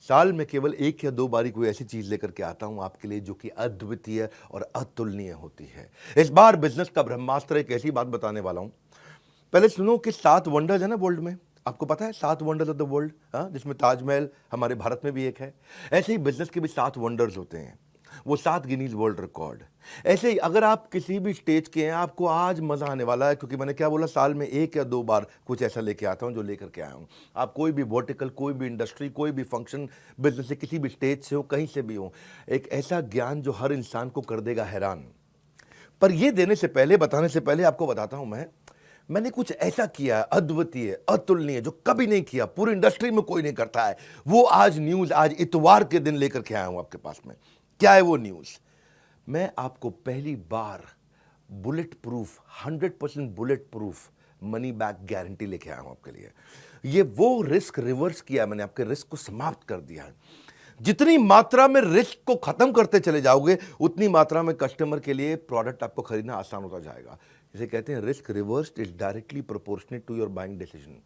साल में केवल एक या दो बारी कोई ऐसी चीज लेकर के आता हूं आपके लिए जो कि अद्वितीय और अतुलनीय होती है। इस बार बिजनेस का ब्रह्मास्त्र एक ऐसी बात बताने वाला हूं। पहले सुनो कि 7 वंडर्स है ना वर्ल्ड में। आपको पता है 7 वंडर्स ऑफ द वर्ल्ड, हाँ, जिसमें ताजमहल हमारे भारत में भी एक है। ऐसे ही बिजनेस के भी 7 वंडर्स होते हैं, वो 7 गिनीज वर्ल्ड रिकॉर्ड। ऐसे ही अगर आप किसी भी स्टेज के हैं, आपको आज मजा आने वाला है, क्योंकि मैंने क्या बोला, साल में एक या दो बार कुछ ऐसा लेके आता हूं जो लेकर के आया हूं। आप कोई भी वर्टिकल, कोई भी इंडस्ट्री, कोई भी फंक्शन, बिजनेस से किसी भी स्टेज से हो, कहीं से भी हो, एक ऐसा ज्ञान जो हर इंसान को कर देगा हैरान। पर ये देने से पहले, बताने से पहले आपको बताता हूं मैंने कुछ ऐसा किया है अद्वितीय, अतुलनीय, जो कभी नहीं किया, पूरी इंडस्ट्री में कोई नहीं करता है। वो आज न्यूज, आज इतवार के दिन लेकर के आया हूं आपके पास में। क्या है वो न्यूज? मैं आपको पहली बार bullet proof, 100% bullet proof money back guarantee लेके आया हूं आपके लिए। ये वो रिस्क रिवर्स किया, मैंने आपके रिस्क को समाप्त कर दिया है। जितनी मात्रा में रिस्क को खत्म करते चले जाओगे, उतनी मात्रा में कस्टमर के लिए प्रोडक्ट आपको खरीदना आसान होता जाएगा। इसे कहते हैं risk reversed is directly proportionate to your buying decision.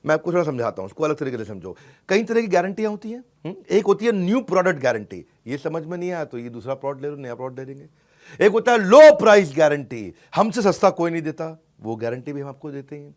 मैं आपको थोड़ा समझाता हूं, उसको अलग तरीके से समझो। कई तरह की गारंटियां होती हैं। एक होती है न्यू प्रोडक्ट गारंटी, ये समझ में नहीं आया तो ये दूसरा प्रोडक्ट ले लो, नया प्रोडक्ट दे देंगे। एक होता है लो प्राइस गारंटी, हमसे सस्ता कोई नहीं देता, वो गारंटी भी हम आपको देते हैं।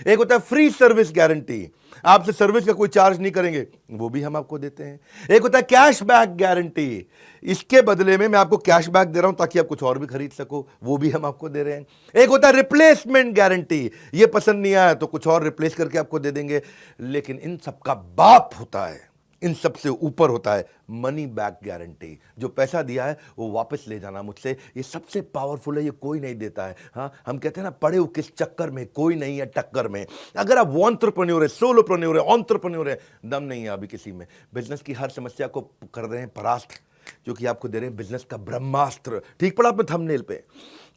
एक होता है फ्री सर्विस गारंटी, आपसे सर्विस का कोई चार्ज नहीं करेंगे, वो भी हम आपको देते हैं। एक होता है कैश बैक गारंटी, इसके बदले में मैं आपको कैश बैक दे रहा हूं ताकि आप कुछ और भी खरीद सको, वो भी हम आपको दे रहे हैं। एक होता है रिप्लेसमेंट गारंटी, ये पसंद नहीं आया तो कुछ और रिप्लेस करके आपको दे देंगे। लेकिन इन सबका बाप होता है, इन सबसे ऊपर होता है मनी बैक गारंटी। जो पैसा दिया है वो वापस ले जाना मुझसे, ये सबसे पावरफुल है, ये कोई नहीं देता है। हाँ, हम कहते हैं ना, पड़े हो किस चक्कर में, कोई नहीं है टक्कर में। अगर आप एंटरप्रेन्योर है, सोलोप्रेन्योर है, एंटरप्रेन्योर है, दम नहीं है अभी किसी में, बिजनेस की हर समस्या को कर रहे हैं परास्त, जो कि आपको दे रहे हैं बिजनेस का ब्रह्मास्त्र। ठीक पड़ा आपने थंबनेल पे।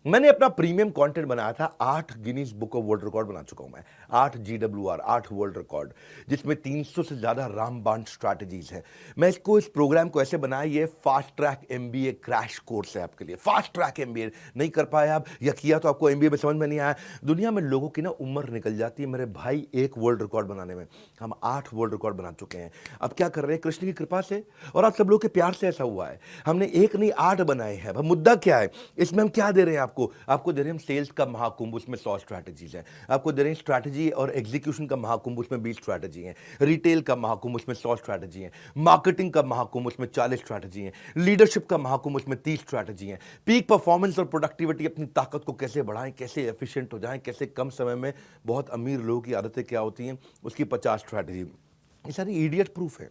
मैंने अपना प्रीमियम कंटेंट बनाया था, 8 Guinness book of world record बना चुका हूं मैं, 8 GWR, 8 वर्ल्ड रिकॉर्ड, जिसमें 300 से ज्यादा रामबाण स्ट्रैटेजीज है। मैं इस प्रोग्राम को ऐसे बनाया, ये fast track MBA crash course है आपके लिए। फास्ट ट्रैक MBA नहीं कर पाए आप, या किया तो आपको MBA में समझ में नहीं आया। दुनिया में लोगों की ना उम्र निकल जाती है मेरे भाई एक वर्ल्ड रिकॉर्ड बनाने में, हम 8 वर्ल्ड रिकॉर्ड बना चुके हैं। अब क्या कर रहे हैं, कृष्ण की कृपा से और आप सब लोग के प्यार से ऐसा हुआ है, हमने एक नहीं 8 बनाए हैं। अब मुद्दा क्या है इसमें, हम क्या दे रहे हैं आपको दे रहे हैं हम सेल्स का महाकुंभ, उसमें 100 स्ट्रैटेजीज हैं। आपको दे रहे हैं स्ट्रैटेजी और एग्जीक्यूशन का महाकुंभ, उसमें 20 स्ट्रैटेजी हैं। रिटेल का महाकुंभ, उसमें 100 स्ट्रैटेजी हैं। मार्केटिंग का महाकुंभ, उसमें 40 स्ट्रैटेजी हैं। लीडरशिप का महाकुंभ, उसमें 30 स्ट्रैटेजी हैं। पीक परफॉर्मेंस और प्रोडक्टिविटी, अपनी ताकत को कैसे बढ़ाएं, कैसे एफिशिएंट हो जाएं, कैसे कम समय में बहुत अमीर लोगों की आदतें क्या होती हैं, उसकी 50 स्ट्रैटेजी। ये सारी इडियट प्रूफ है,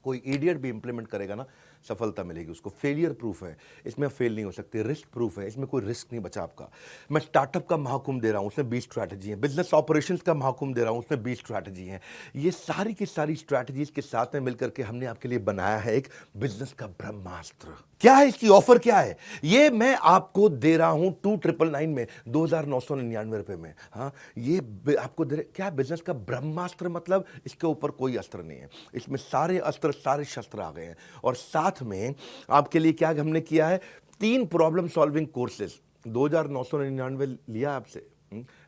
कोई इडियट भी इंप्लीमेंट करेगा ना, सफलता मिलेगी उसको। फेलियर प्रूफ है, इसमें फेल नहीं हो सकते। रिस्क प्रूफ है, इसमें कोई रिस्क नहीं बचा आपका। मैं स्टार्टअप का महाकुंभ दे रहा हूं, उसमें 20 स्ट्रैटेजी है। बिजनेस ऑपरेशंस का महाकुंभ दे रहा हूं, उसमें 20 स्ट्रैटेजी है। ये सारी की सारी स्ट्रैटेजीज के साथ में मिलकर के हमने आपके लिए बनाया है एक बिजनेस का ब्रह्मास्त्र। क्या है इसकी ऑफर, क्या है ये मैं आपको दे रहा हूं 2999 में, 2999 रुपए में। हाँ, ये आपको दे रहे, क्या बिजनेस का ब्रह्मास्त्र मतलब इसके ऊपर कोई अस्त्र नहीं है, इसमें सारे अस्त्र, सारे शस्त्र आ गए हैं। और साथ में आपके लिए क्या हमने किया है, 3 प्रॉब्लम सॉल्विंग कोर्सेज। 2999 लिया आपसे,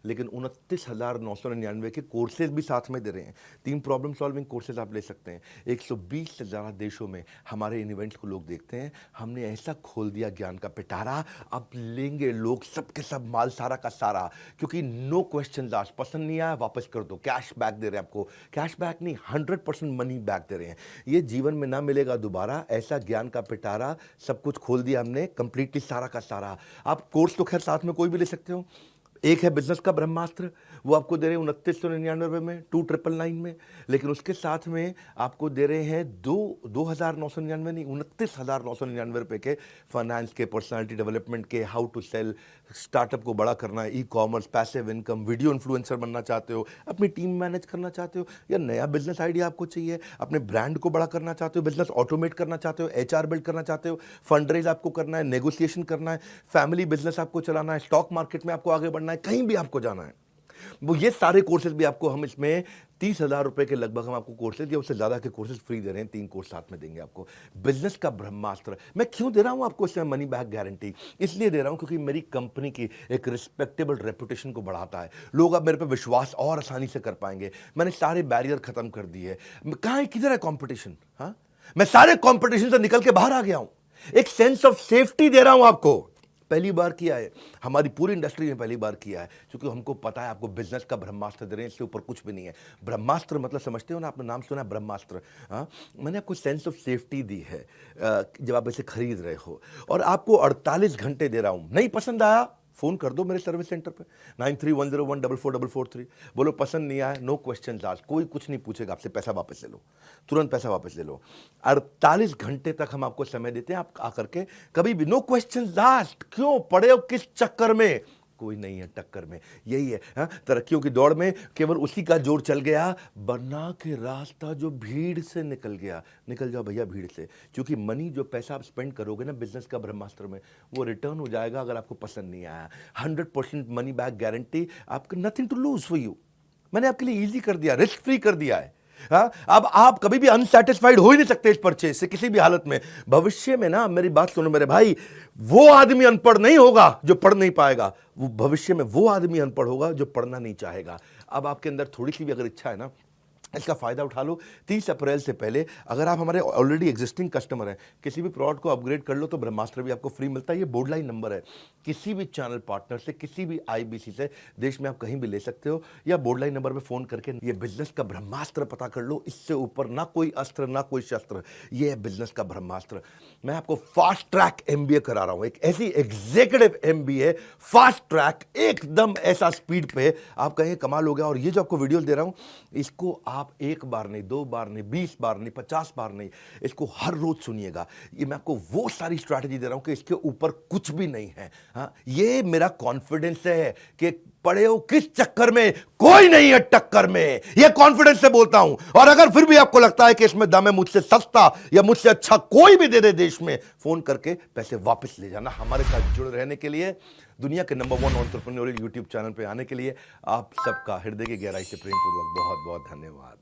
लेकिन 29,999 के कोर्सेज भी साथ में दे रहे हैं। 3 प्रॉब्लम सॉल्विंग कोर्सेज आप ले सकते हैं। 120 से ज़्यादा देशों में हमारे इन इवेंट्स को लोग देखते हैं। हमने ऐसा खोल दिया ज्ञान का पिटारा, अब लेंगे लोग सबके सब माल सारा का सारा, क्योंकि नो क्वेश्चन आस्क्ड, पसंद नहीं आया वापस कर दो, कैश बैक दे रहे हैं आपको। कैश बैक नहीं, 100% मनी बैक दे रहे हैं। ये जीवन में ना मिलेगा दोबारा, ऐसा ज्ञान का पिटारा, सब कुछ खोल दिया हमने कंप्लीटली, सारा का सारा। आप कोर्स तो खैर साथ में कोई भी ले सकते हो। एक है बिजनेस का ब्रह्मास्त्र, वो आपको दे रहे हैं 2999 रुपये में, 2999 में। लेकिन उसके साथ में आपको दे रहे हैं 2,999 नहीं, 29,999 रुपये के फाइनेंस के, पर्सनालिटी डेवलपमेंट के, हाउ टू सेल, स्टार्टअप को बड़ा करना है, e-commerce, passive income, video influencer बनना चाहते हो, अपनी टीम मैनेज करना चाहते हो, या नया बिजनेस आइडिया आपको चाहिए, अपने ब्रांड को बड़ा करना चाहते हो, बिजनेस ऑटोमेट करना चाहते हो, HR बिल्ड करना चाहते हो, फंड रेज आपको करना है, नेगोशिएशन करना है, फैमिली बिजनेस आपको चलाना है, स्टॉक मार्केट में आपको आगे बढ़ना है, कहीं भी आपको जाना है, वो ये सारे कोर्सेज भी आपको हम इसमें 30,000 रुपए के लगभग हम आपको कोर्सेज या उससे ज़्यादा के कोर्सेज फ्री दे रहे हैं। 3 कोर्स साथ में देंगे आपको। बिजनेस का ब्रह्मास्त्र मैं क्यों दे रहा हूँ आपको इसमें मनी बैक गारंटी? इसलिए दे रहा हूँ क्योंकि मेरी कंपनी की एक रिस्पेक्टेबल रेपुटेशन को बढ़ाता है। लोग अब मेरे पे विश्वास और आसानी से कर पाएंगे। मैंने सारे बैरियर खत्म कर दिए। कहाँ है, किधर है कॉम्पिटिशन? हाँ, मैं सारे कॉम्पिटिशन से निकल के बाहर आ गया हूँ। एक सेंस ऑफ सेफ्टी दे रहा हूं आपको। पहली बार किया है, हमारी पूरी इंडस्ट्री ने पहली बार किया है, क्योंकि हमको पता है आपको बिजनेस का ब्रह्मास्त्र दे रहे हैं, इससे ऊपर कुछ भी नहीं है। ब्रह्मास्त्र मतलब समझते हो ना, आपने नाम सुना है ब्रह्मास्त्र? हाँ, मैंने आपको सेंस ऑफ सेफ्टी दी है जब आप इसे खरीद रहे हो, और आपको 48 घंटे दे रहा हूं। नहीं पसंद आया फोन कर दो मेरे सर्विस सेंटर पे 9310144443। बोलो पसंद नहीं आया, नो क्वेश्चन आस्क्ड, कोई कुछ नहीं पूछेगा आपसे, पैसा वापस ले लो, तुरंत पैसा वापस ले लो। 48 घंटे तक हम आपको समय देते हैं, आप आकर के कभी भी नो क्वेश्चन आस्क्ड। क्यों पड़े हो, किस चक्कर में? कोई नहीं है टक्कर में, यही है। हाँ, तरक्कियों की दौड़ में केवल उसी का जोर चल गया, बना के रास्ता जो भीड़ से निकल गया। निकल जाओ भैया भीड़ से, क्योंकि मनी जो पैसा आप स्पेंड करोगे ना बिजनेस का ब्रह्मास्त्र में, वो रिटर्न हो जाएगा अगर आपको पसंद नहीं आया। 100% मनी बैक गारंटी, आपको nothing to lose for you. मैंने आपके लिए इजी कर दिया, रिस्क फ्री कर दिया है। हाँ, अब आप कभी भी अनसेटिस्फाइड हो ही नहीं सकते इस परचेज से किसी भी हालत में। भविष्य में ना, मेरी बात सुनो मेरे भाई, वो आदमी अनपढ़ नहीं होगा जो पढ़ नहीं पाएगा, वो भविष्य में वो आदमी अनपढ़ होगा जो पढ़ना नहीं चाहेगा। अब आपके अंदर थोड़ी सी भी अगर इच्छा है ना, इसका फायदा उठा लो। 30 अप्रैल से पहले अगर आप हमारे ऑलरेडी एग्जिस्टिंग कस्टमर हैं, किसी भी प्रोडक्ट को अपग्रेड कर लो तो ब्रह्मास्त्र भी आपको फ्री मिलता है। ये बोर्ड लाइन नंबर है, किसी भी चैनल पार्टनर से, किसी भी आईबीसी से देश में आप कहीं भी ले सकते हो, या बोर्ड लाइन नंबर पे फोन करके ये बिजनेस का ब्रह्मास्त्र पता कर लो। इससे ऊपर ना कोई अस्त्र ना कोई शस्त्र, ये है बिजनेस का ब्रह्मास्त्र। मैं आपको फास्ट ट्रैक एमबीए करा रहा हूं, एक ऐसी एग्जीक्यूटिव एमबीए, फास्ट ट्रैक, एकदम ऐसा स्पीड पे आप कहें कमाल हो गया। और ये जो आपको वीडियो दे रहा हूं, इसको आप एक बार नहीं, 2 बार नहीं, 20 बार नहीं, 50 बार नहीं, इसको हर रोज सुनिएगा। ये मैं आपको वो सारी स्ट्रैटेजी दे रहा हूं कि इसके ऊपर कुछ भी नहीं है। हाँ, ये मेरा कॉन्फिडेंस है कि पड़े हो किस चक्कर में, कोई नहीं है टक्कर में, ये कॉन्फिडेंस से बोलता हूं। और अगर फिर भी आपको लगता है कि इसमें दम है, मुझसे सस्ता या मुझसे अच्छा कोई भी दे दे देश में, फोन करके पैसे वापस ले जाना। हमारे साथ जुड़े रहने के लिए, दुनिया के नंबर 1 एंटरप्रेन्योरियल यूट्यूब चैनल पे आने के लिए आप सबका हृदय की गहराई से प्रेम पूर्वक बहुत बहुत धन्यवाद।